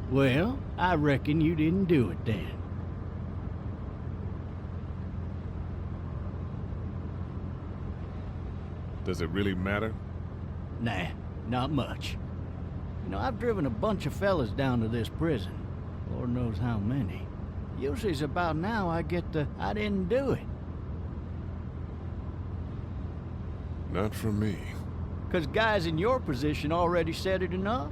Well, I reckon you didn't do it then. Does it really matter? Nah, not much. You know, I've driven a bunch of fellas down to this prison. Lord knows how many. Usually it's about now I get the, I didn't do it. Not from me. 'Cause guys in your position already said it enough?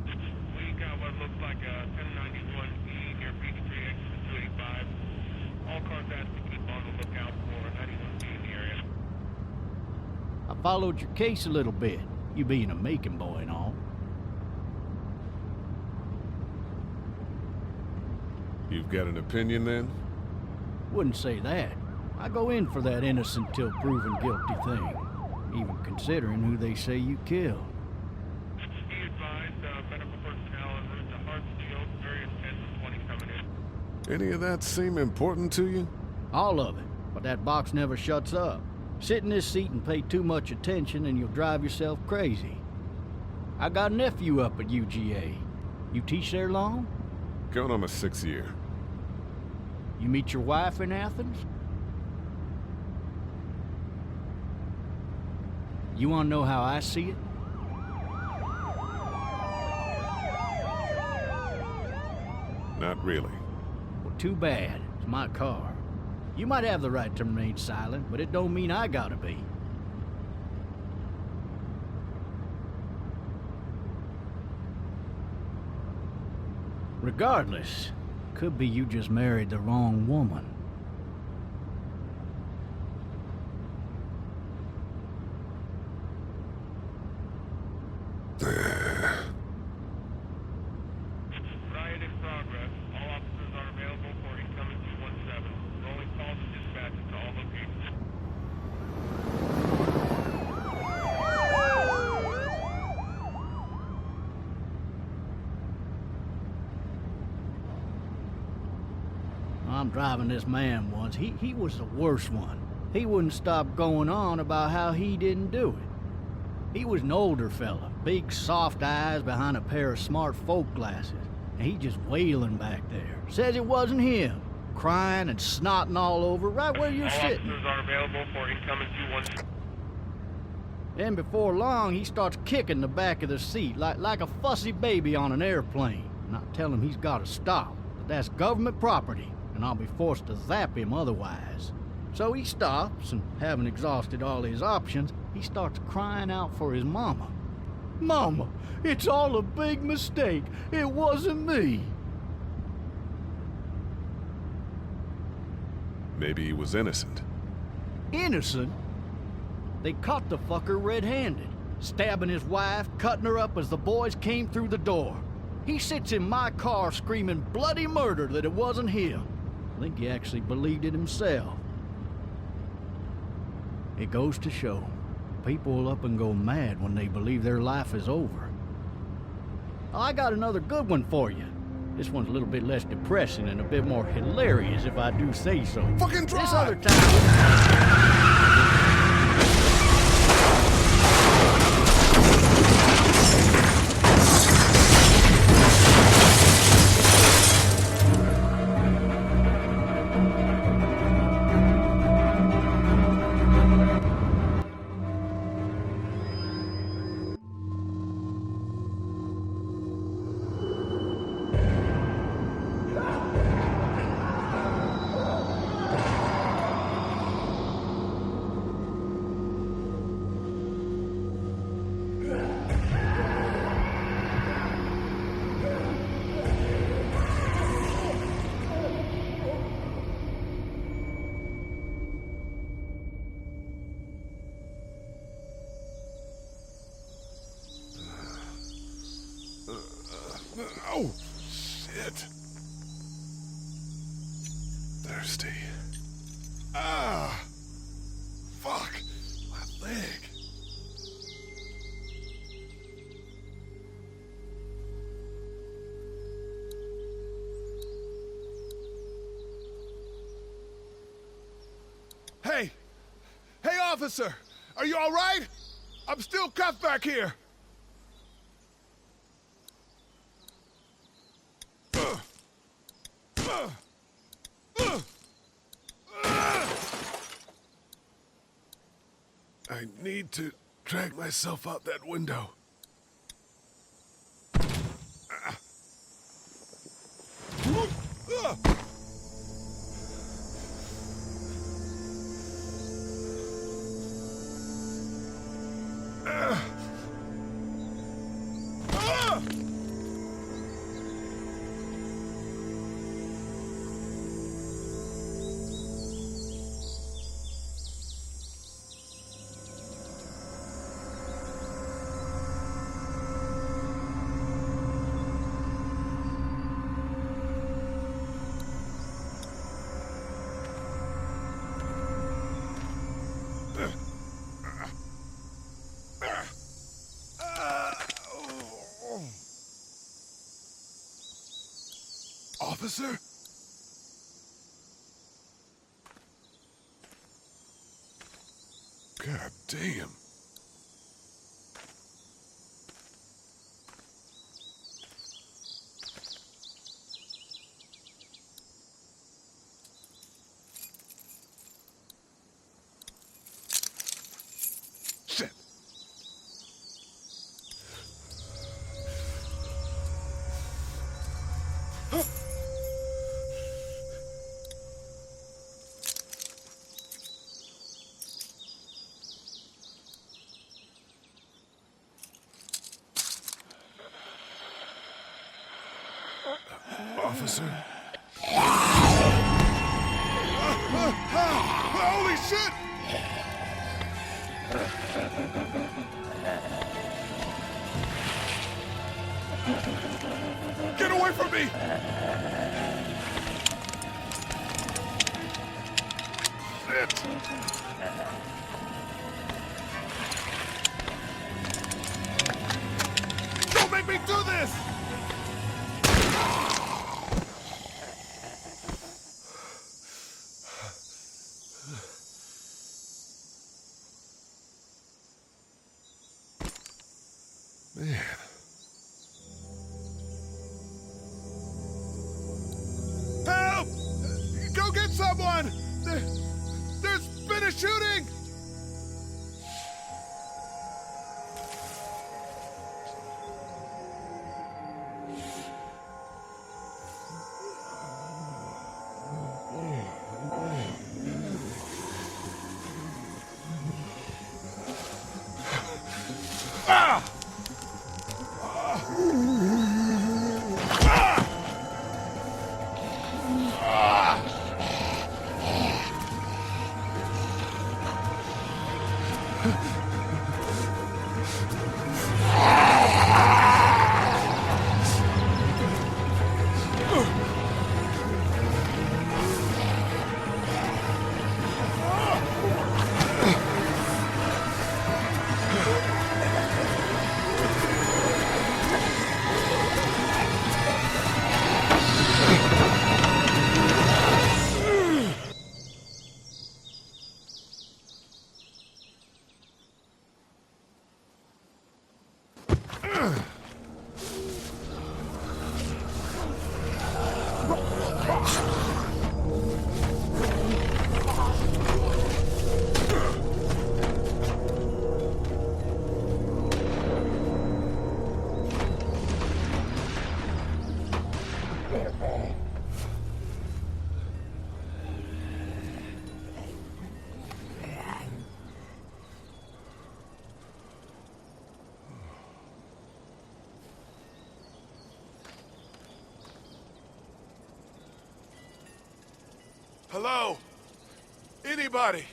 We got what looks like a 1091E near Peachtree, exit 285. All cars asked to keep on the lookout for 91B in the area. I followed your case a little bit, you being a Macon boy and all. You've got an opinion then? Wouldn't say that. I go in for that innocent till proven guilty thing, even considering who they say you killed. Be advised, medical personnel en route to Hartsfield, various 10 to 20 coming in. Any of that seem important to you? All of it, but that box never shuts up. Sit in this seat and pay too much attention and you'll drive yourself crazy. I got a nephew up at UGA. You teach there long? Going on my 6th year. You meet your wife in Athens? You want to know how I see it? Not really. Well, too bad. It's my car. You might have the right to remain silent, but it don't mean I gotta be. Regardless, could be you just married the wrong woman. Riot in progress. All officers are available for incoming 217. Rolling calls and dispatches to all locations. I'm driving this man once. He was the worst one. He wouldn't stop going on about how he didn't do it. He was an older fella, big soft eyes behind a pair of smart folk glasses. And he just wailing back there. Says it wasn't him. Crying and snotting all over right where you're All sitting. officers are available for incoming 217. Then before long, he starts kicking the back of the seat like a fussy baby on an airplane. And I tell him he's got to stop, that that's government property, and I'll be forced to zap him otherwise. So he stops, and having exhausted all his options, he starts crying out for his mama. Mama, it's all a big mistake. It wasn't me. Maybe he was innocent. Innocent? They caught the fucker red-handed, stabbing his wife, cutting her up as the boys came through the door. He sits in my car screaming bloody murder that it wasn't him. I think he actually believed it himself. It goes to show, people will up and go mad when they believe their life is over. Oh, I got another good one for you. This one's a little bit less depressing and a bit more hilarious if I do say so. Fucking drive! This other time... Oh, shit. Thirsty. Ah! Fuck! My leg. Hey! Hey, officer! Are you all right? I'm still cuffed back here. I need to drag myself out that window. Officer? God damn. Shit. Officer? Holy shit! Get away from me! Shit! Don't make me do this! Man. Help! Go get someone! There's been a shooting! Hello? Anybody?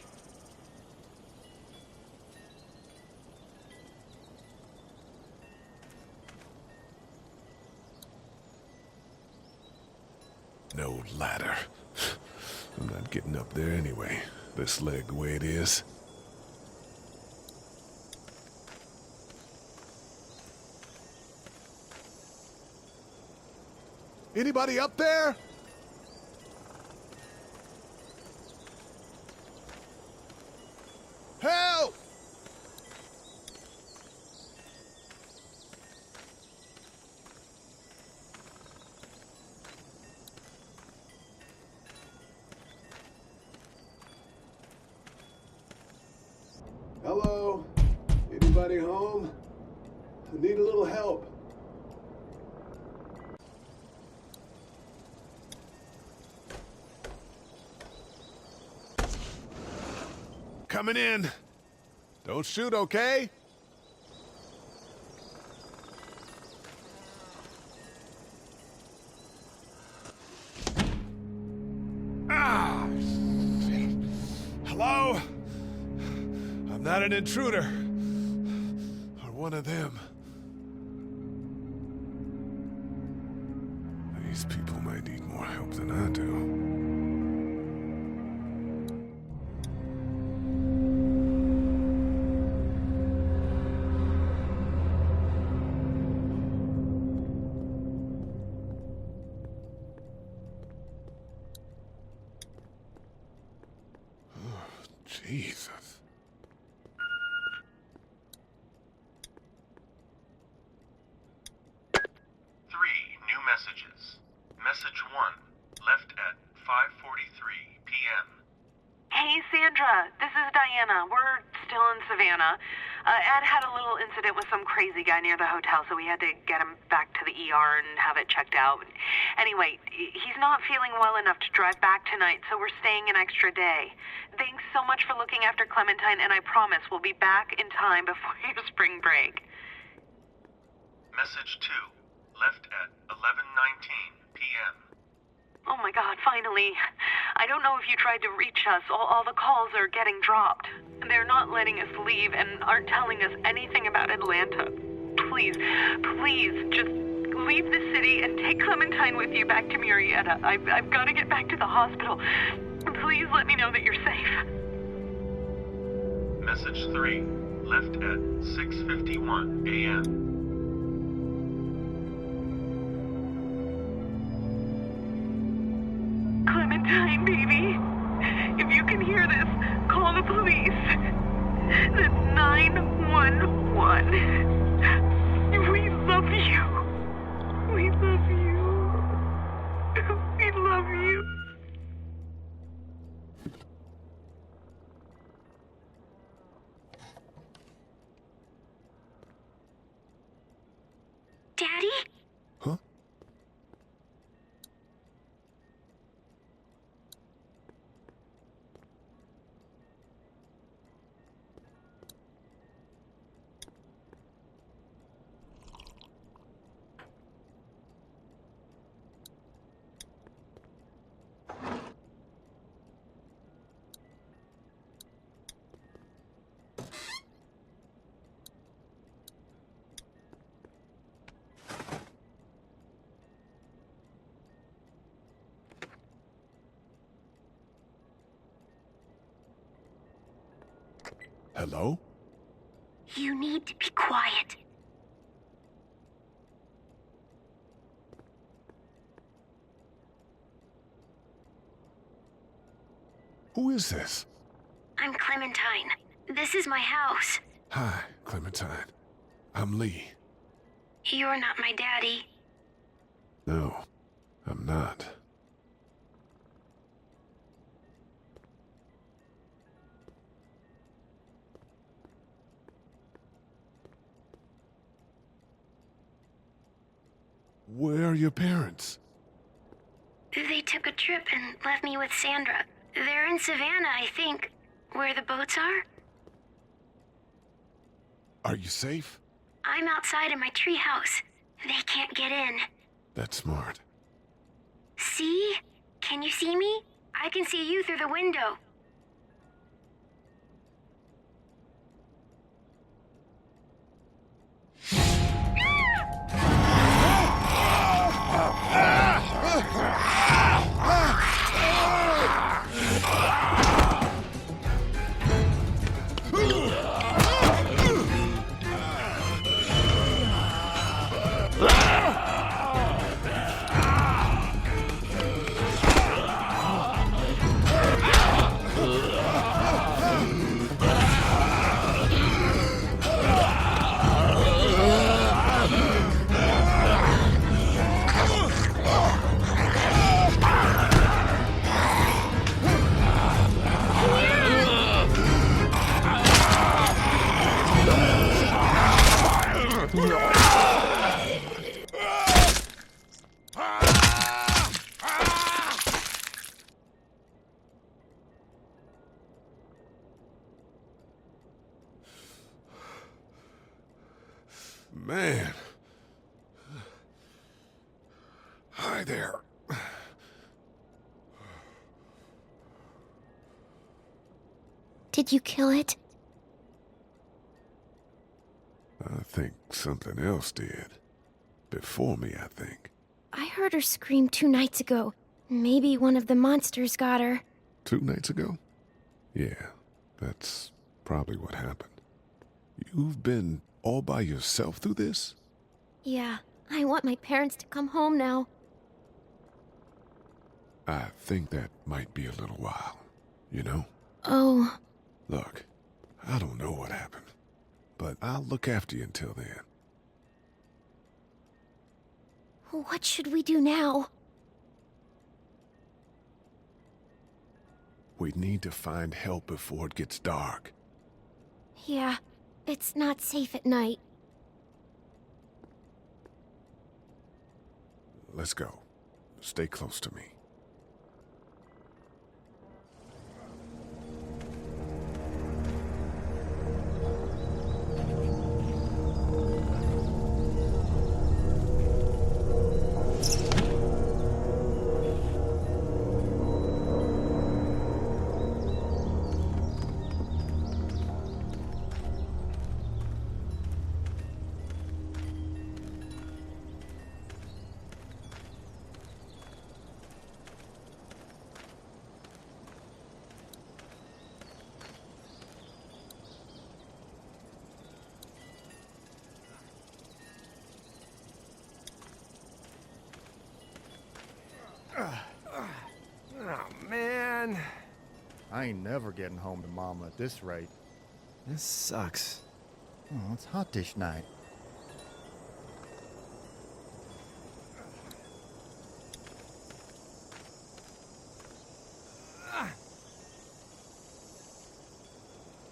No ladder. I'm not getting up there anyway. This leg the way it is. Anybody up there? Help! Anybody home? I need a little help. Coming in. Don't shoot, okay? Ah! Shit. Hello? I'm not an intruder. Or one of them. These people might need more help than I do. Jesus. 3 new messages. Message 1, left at 5:43 p.m. Hey, Sandra. This is Diana. We're still in Savannah. Ed had a little incident with some crazy guy near the hotel, so we had to get him back to the ER and have it checked out. Anyway, he's not feeling well enough to drive back tonight, so we're staying an extra day. Thanks so much for looking after Clementine, and I promise we'll be back in time before your spring break. Message 2, left at 11:19 p.m. Oh my God, finally. I don't know if you tried to reach us. All the calls are getting dropped. They're not letting us leave and aren't telling us anything about Atlanta. Please, just leave the city and take Clementine with you back to Murrieta. I've got to get back to the hospital. Please let me know that you're safe. Message 3, left at 6:51 a.m. Clementine, baby. If you can hear this, call the police. That's 911. We love you. We love you. We love you. Daddy? Huh? Hello? You need to be quiet. Who is this? I'm Clementine. This is my house. Hi, Clementine. I'm Lee. You're not my daddy. No, I'm not. Where are your parents? They took a trip and left me with Sandra. They're in Savannah, I think, where the boats are. Are you safe? I'm outside in my treehouse. They can't get in. That's smart. See? Can you see me? I can see you through the window. man. Hi there. Did you kill it? I think something else did. Before me, I think. I heard her scream 2 nights ago. Maybe one of the monsters got her. 2 nights ago? Yeah, that's probably what happened. You've been all by yourself through this? Yeah, I want my parents to come home now. I think that might be a little while, you know? Oh. Look, I don't know what happened, but I'll look after you until then. What should we do now? We need to find help before it gets dark. Yeah, it's not safe at night. Let's go. Stay close to me. Oh, man. I ain't never getting home to Mama at this rate. This sucks. Oh, it's hot dish night.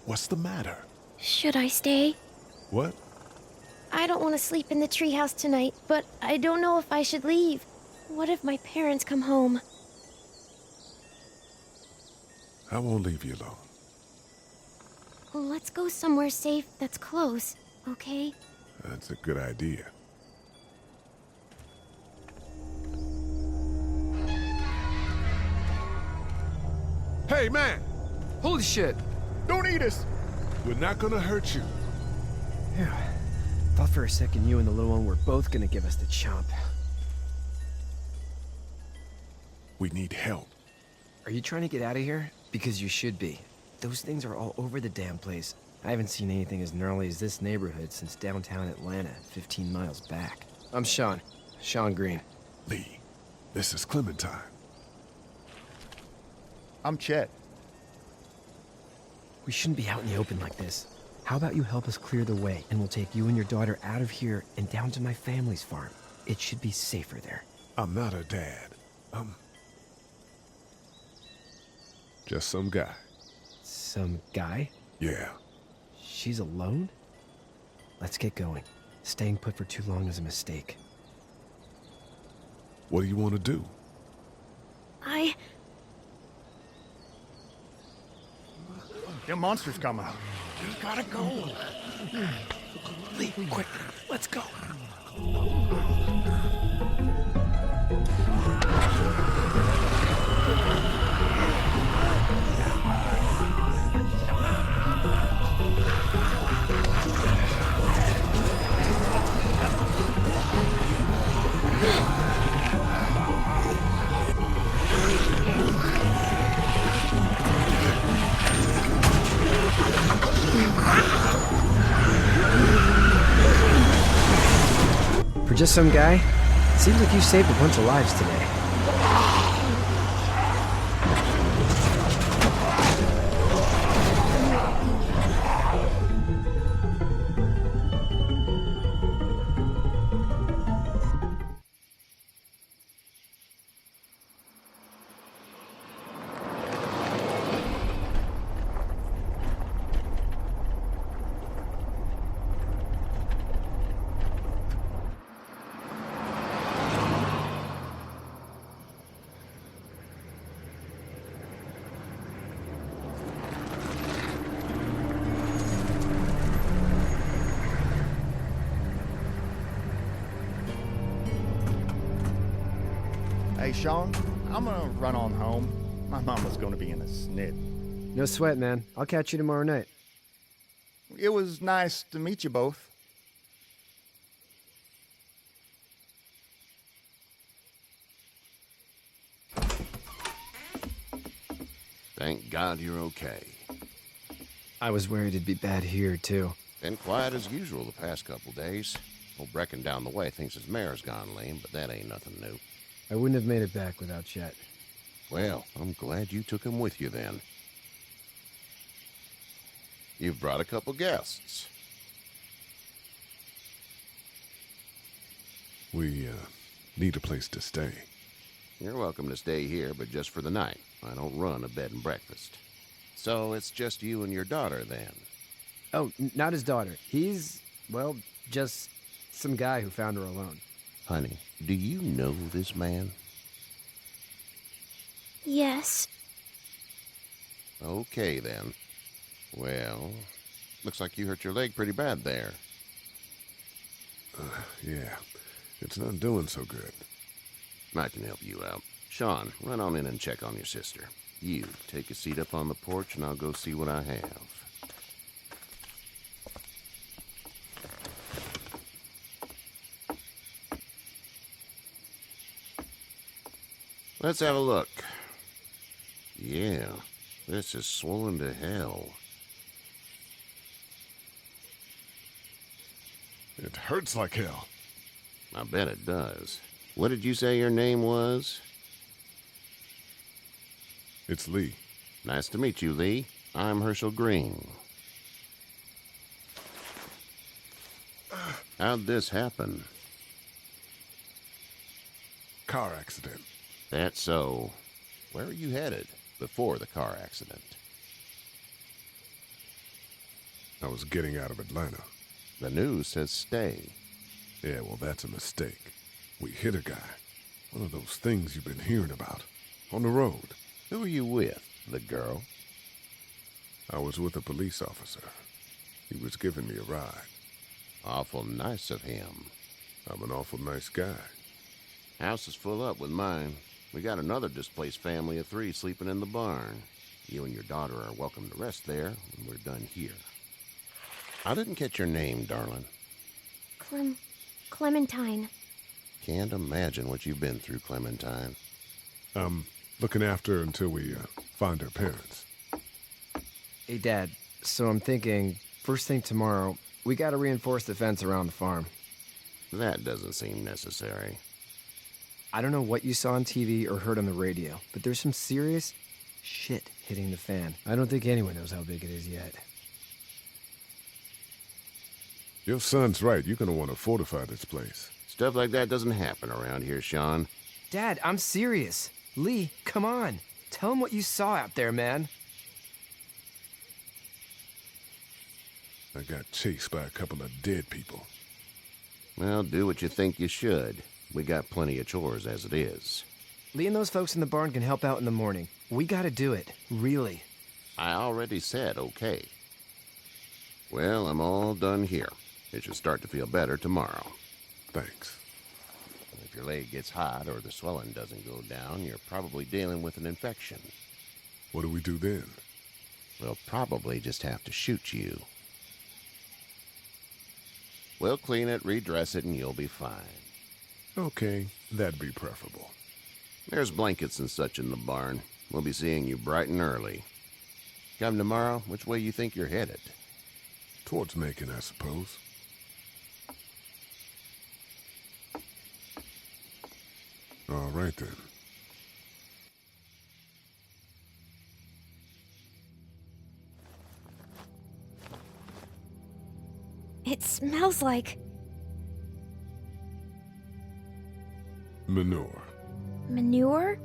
What's the matter? Should I stay? What? I don't want to sleep in the treehouse tonight, but I don't know if I should leave. What if my parents come home? I won't leave you alone. Let's go somewhere safe that's close, okay? That's a good idea. Hey, man! Holy shit! Don't eat us! We're not gonna hurt you. Phew. Thought for a second you and the little one were both gonna give us the chomp. We need help. Are you trying to get out of here? Because you should be. Those things are all over the damn place. I haven't seen anything as gnarly as this neighborhood since downtown Atlanta, 15 miles back. I'm Sean. Sean Green. Lee, this is Clementine. I'm Chet. We shouldn't be out in the open like this. How about you help us clear the way, and we'll take you and your daughter out of here and down to my family's farm. It should be safer there. I'm not her dad. Just some guy. Some guy? Yeah. She's alone? Let's get going. Staying put for too long is a mistake. What do you want to do? Them monsters coming. We gotta go. Lee, quick, let's go. For just some guy, seems like you saved a bunch of lives today. Hey, Sean, I'm gonna run on home. My mama's gonna be in a snit. No sweat, man. I'll catch you tomorrow night. It was nice to meet you both. Thank God you're okay. I was worried it'd be bad here, too. Been quiet as usual the past couple days. Old Brecken down the way thinks his mare's gone lame, but that ain't nothing new. I wouldn't have made it back without Chet. Well, I'm glad you took him with you then. You've brought a couple guests. We, need a place to stay. You're welcome to stay here, but just for the night. I don't run a bed and breakfast. So it's just you and your daughter, then? Oh, not his daughter. He's, well, just some guy who found her alone. Honey, do you know this man? Yes. Okay, then. Well, looks like you hurt your leg pretty bad there. Yeah. It's not doing so good. I can help you out. Sean, run on in and check on your sister. You, take a seat up on the porch and I'll go see what I have. Let's have a look. Yeah, this is swollen to hell. It hurts like hell. I bet it does. What did you say your name was? It's Lee. Nice to meet you, Lee. I'm Herschel Green. How'd this happen? Car accident. That's so. Where were you headed before the car accident? I was getting out of Atlanta. The news says stay. Yeah, well, that's a mistake. We hit a guy. One of those things you've been hearing about. On the road. Who were you with? The girl? I was with a police officer. He was giving me a ride. Awful nice of him. I'm an awful nice guy. House is full up with mine. We got another displaced family of 3 sleeping in the barn. You and your daughter are welcome to rest there when we're done here. I didn't catch your name, darling. Clementine. Can't imagine what you've been through, Clementine. I'm looking after her until we find her parents. Hey, Dad, so I'm thinking, first thing tomorrow, we gotta reinforce the fence around the farm. That doesn't seem necessary. I don't know what you saw on TV or heard on the radio, but there's some serious shit hitting the fan. I don't think anyone knows how big it is yet. Your son's right. You're gonna want to fortify this place. Stuff like that doesn't happen around here, Sean. Dad, I'm serious. Lee, come on. Tell him what you saw out there, man. I got chased by a couple of dead people. Well, do what you think you should. We got plenty of chores as it is. Lee and those folks in the barn can help out in the morning. We gotta do it. Really. I already said okay. Well, I'm all done here. It should start to feel better tomorrow. Thanks. If your leg gets hot or the swelling doesn't go down, you're probably dealing with an infection. What do we do then? We'll probably just have to shoot you. We'll clean it, redress it, and you'll be fine. Okay, that'd be preferable. There's blankets and such in the barn. We'll be seeing you bright and early. Come tomorrow, which way you think you're headed? Towards Macon, I suppose. All right, then. It smells like Manure. manure?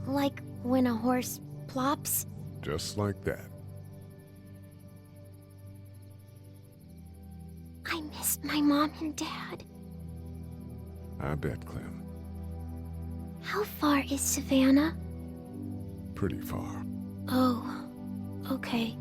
Like when a horse plops? Just like that. I missed my mom and dad. I bet, Clem. How far is Savannah? Pretty far. Oh, okay.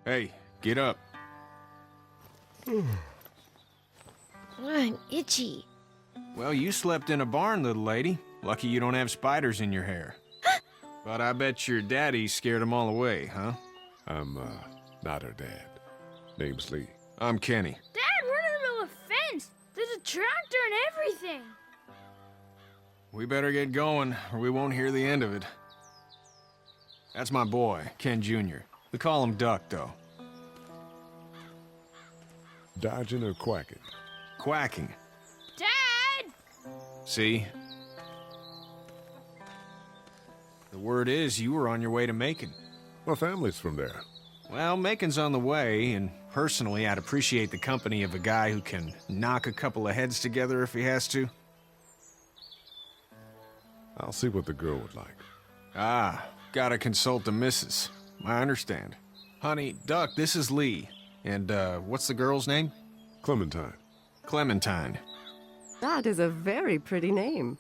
Hey, get up. I'm itchy. Well, you slept in a barn, little lady. Lucky you don't have spiders in your hair. But I bet your daddy scared them all away, huh? I'm, not her dad. Name's Lee. I'm Kenny. Dad, we're in the middle of a fence. There's a tractor and everything. We better get going, or we won't hear the end of it. That's my boy, Ken Jr. We call him Duck, though. Dodging or quacking? Quacking. Dad! See? The word is you were on your way to Macon. My family's from there. Well, Macon's on the way, and personally, I'd appreciate the company of a guy who can knock a couple of heads together if he has to. I'll see what the girl would like. Ah, gotta consult the missus. I understand. Honey, Duck, this is Lee. And, what's the girl's name? Clementine. Clementine. That is a very pretty name.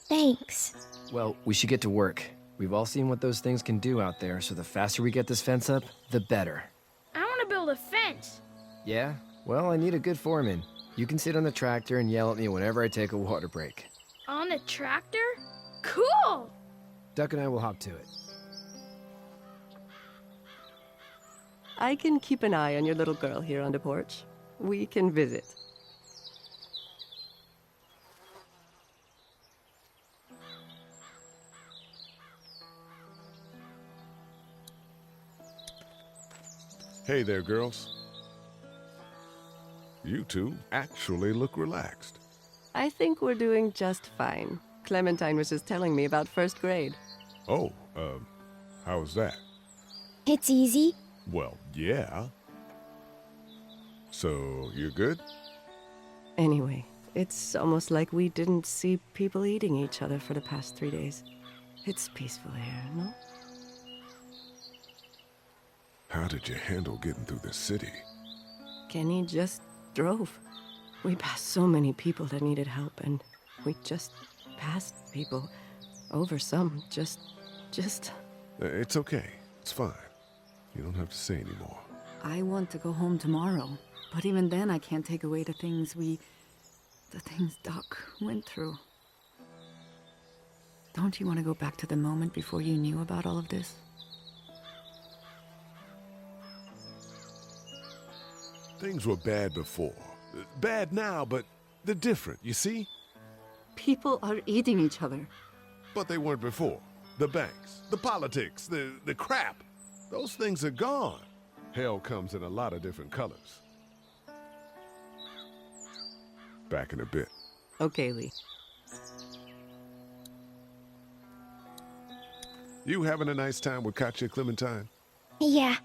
Thanks. Well, we should get to work. We've all seen what those things can do out there, so the faster we get this fence up, the better. I want to build a fence. Yeah? Well, I need a good foreman. You can sit on the tractor and yell at me whenever I take a water break. On the tractor? Cool! Duck and I will hop to it. I can keep an eye on your little girl here on the porch. We can visit. Hey there, girls. You two actually look relaxed. I think we're doing just fine. Clementine was just telling me about first grade. Oh, how was that? It's easy. Well, yeah. So, you're good? Anyway, it's almost like we didn't see people eating each other for the past 3 days. It's peaceful here, no? How did you handle getting through the city? Kenny just drove. We passed so many people that needed help, and we just passed people. Over some, just... It's okay. It's fine. You don't have to say anymore. I want to go home tomorrow, but even then I can't take away the things Doc went through. Don't you want to go back to the moment before you knew about all of this? Things were bad before. Bad now, but they're different, you see? People are eating each other. But they weren't before. The banks, the politics, the crap. Those things are gone. Hell comes in a lot of different colors. Back in a bit. Okay, Lee. You having a nice time with Katya, Clementine? Yeah.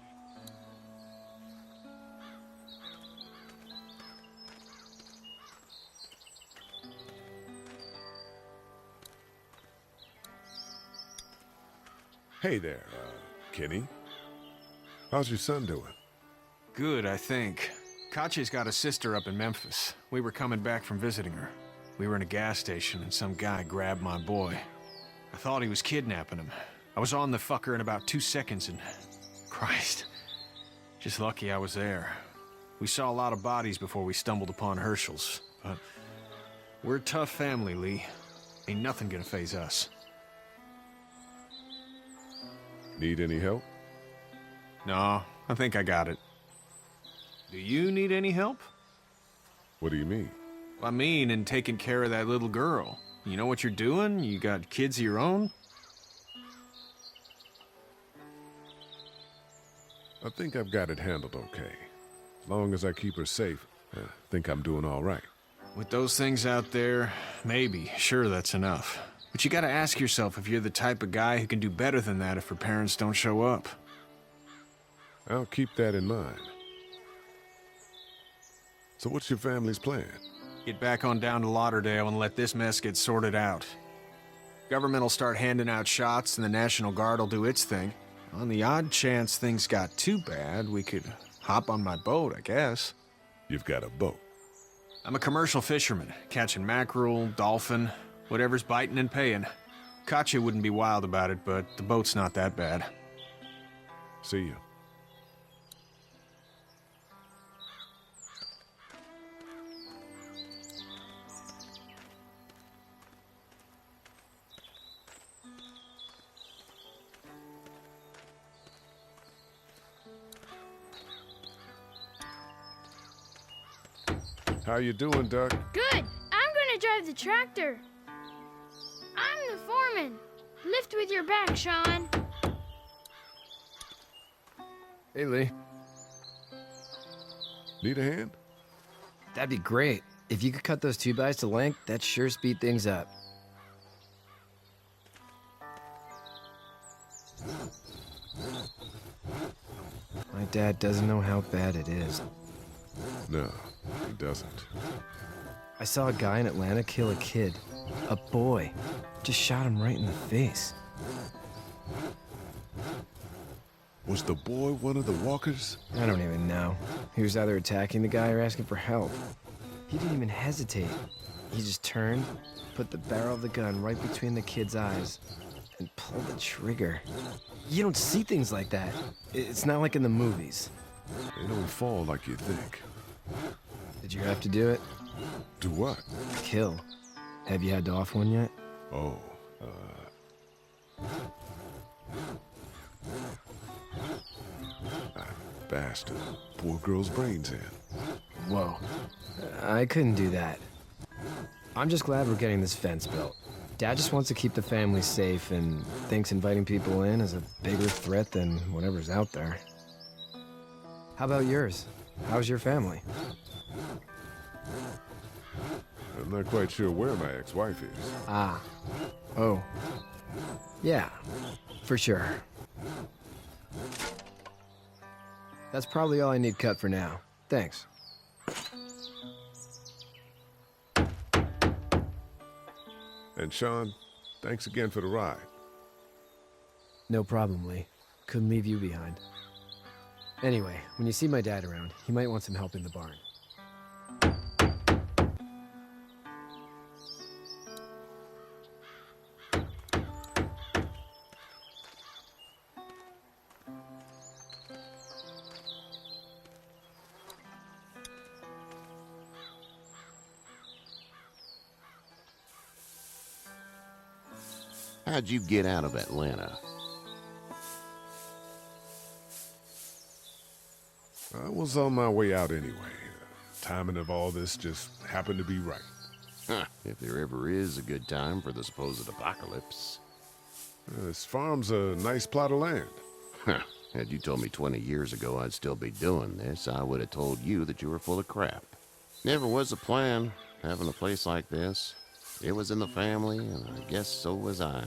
Hey there, Kenny. How's your son doing? Good, I think. Katya's got a sister up in Memphis. We were coming back from visiting her. We were in a gas station and some guy grabbed my boy. I thought he was kidnapping him. I was on the fucker in about 2 seconds and... Christ. Just lucky I was there. We saw a lot of bodies before we stumbled upon Herschel's, but... We're a tough family, Lee. Ain't nothing gonna faze us. Need any help? No, I think I got it. Do you need any help? What do you mean? I mean, in taking care of that little girl. You know what you're doing? You got kids of your own? I think I've got it handled okay. As long as I keep her safe, I think I'm doing all right. With those things out there, maybe. Sure, that's enough. But you gotta ask yourself if you're the type of guy who can do better than that if her parents don't show up. I'll keep that in mind. So what's your family's plan? Get back on down to Lauderdale and let this mess get sorted out. Government will start handing out shots and the National Guard will do its thing. On the odd chance things got too bad, we could hop on my boat, I guess. You've got a boat? I'm a commercial fisherman, catching mackerel, dolphin, whatever's biting and paying. Katya wouldn't be wild about it, but the boat's not that bad. See you. How you doing, Duck? Good. I'm gonna drive the tractor. I'm the foreman. Lift with your back, Sean. Hey, Lee. Need a hand? That'd be great. If you could cut those 2x to length, that'd sure speed things up. My dad doesn't know how bad it is. No, he doesn't. I saw a guy in Atlanta kill a kid. A boy. Just shot him right in the face. Was the boy one of the walkers? I don't even know. He was either attacking the guy or asking for help. He didn't even hesitate. He just turned, put the barrel of the gun right between the kid's eyes, and pulled the trigger. You don't see things like that. It's not like in the movies. They don't fall like you think. Did you have to do it? Do what? Kill. Have you had to off one yet? Oh, I bashed a poor girl's brains in. Whoa. I couldn't do that. I'm just glad we're getting this fence built. Dad just wants to keep the family safe and thinks inviting people in is a bigger threat than whatever's out there. How about yours? How's your family? I'm not quite sure where my ex-wife is. Ah. Oh. Yeah, for sure. That's probably all I need cut for now. Thanks. And Sean, thanks again for the ride. No problem, Lee. Couldn't leave you behind. Anyway, when you see my dad around, he might want some help in the barn. How'd you get out of Atlanta? I was on my way out anyway. Timing of all this just happened to be right. Huh, if there ever is a good time for the supposed apocalypse. This farm's a nice plot of land. Huh, had you told me 20 years ago I'd still be doing this, I would have told you that you were full of crap. Never was a plan, having a place like this. It was in the family, and I guess so was I.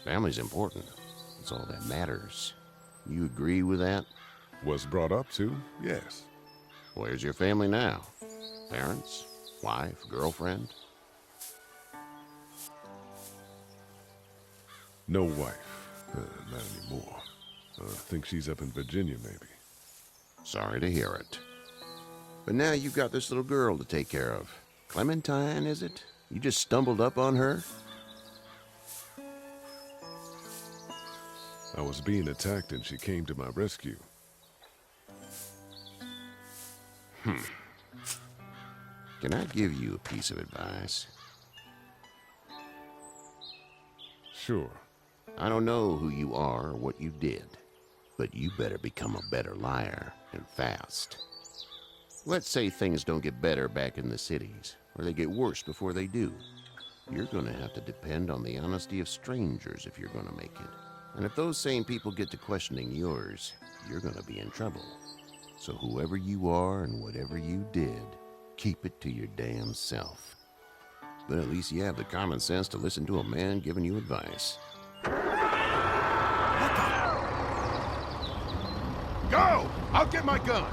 Family's important. It's all that matters. You agree with that? Was brought up to, yes. Where's your family now? Parents? Wife? Girlfriend? No wife. Not anymore. I think she's up in Virginia, maybe. Sorry to hear it. But now you've got this little girl to take care of. Clementine, is it? You just stumbled up on her? I was being attacked and she came to my rescue. Can I give you a piece of advice? Sure. I don't know who you are or what you did, but you better become a better liar, and fast. Let's say things don't get better back in the cities, or they get worse before they do. You're gonna have to depend on the honesty of strangers if you're gonna make it. And if those same people get to questioning yours, you're gonna be in trouble. So whoever you are and whatever you did, keep it to your damn self. But at least you have the common sense to listen to a man giving you advice. Go! I'll get my gun!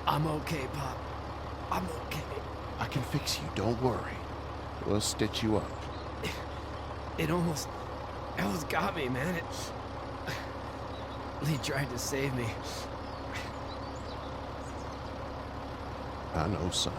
I'm okay, Pop. I'm okay. I can fix you, don't worry. We'll stitch you up. It almost got me, man. Lee tried to save me. I know, son.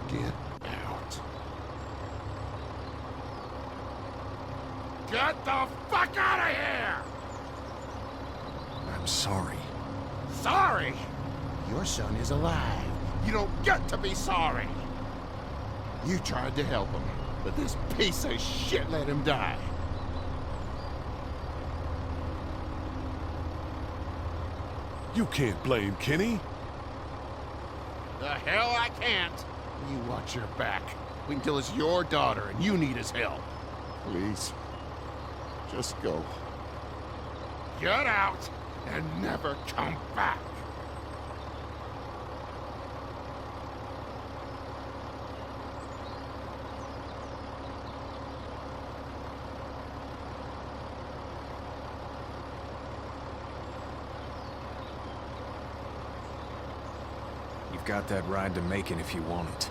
Get out. Get the fuck out of here! I'm sorry. Sorry? Your son is alive. You don't get to be sorry. You tried to help him, but this piece of shit let him die. You can't blame Kenny. The hell I can't. You watch your back. Wait until it's your daughter and you need his help. Please. Just go. Get out and never come back. You've got that ride to Macon if you want it.